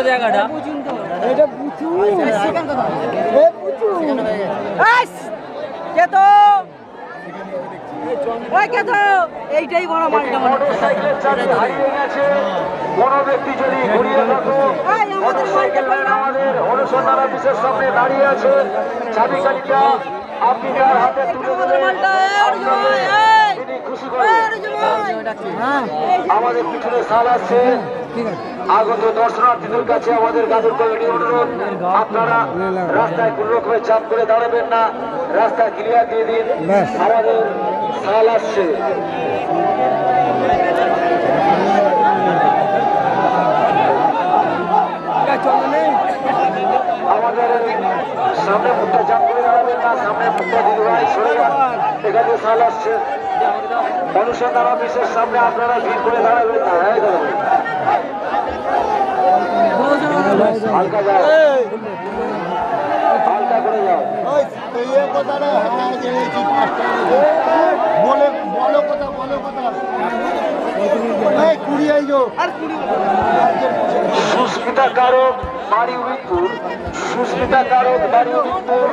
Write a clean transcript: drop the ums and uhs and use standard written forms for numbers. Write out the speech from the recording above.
জায়গাটা এইটাই বড় কোন ব্যক্তি যদি ঘুরিয়ে থাকো আমাদের অনুসন্ধান অফিসের সামনে দাঁড়িয়ে আছে চাবিকাঠিটা আপনি তার হাতে তুলে দেবেন তিনি খুশি করবেন। আমাদের পিছনে সাল আছে আগত দর্শনার্থীদের কাছে আমাদের গাজর কমিটি অনুরোধ আপনারা রাস্তায় কোন রকমের চাপ করে দাঁড়াবেন না, রাস্তা ক্লিয়ার দিয়ে দিন। আমাদের সাল আসছে আমাদের সামনে মুখটা চাপ করে দাঁড়াবেন না, সামনে মুখটা দিদি ভাই সরে যান। এখানে সাল আসছে অনুসন্ধান অফিসের সামনে আপনারা ভিড় করে দাঁড়াবেন না। হালকা যাও, হালকা করে যাও। সুস্মিতা কারক বাড়ি উদিতপুর, সুস্মিতা কারক বাড়ি উদিতপুর।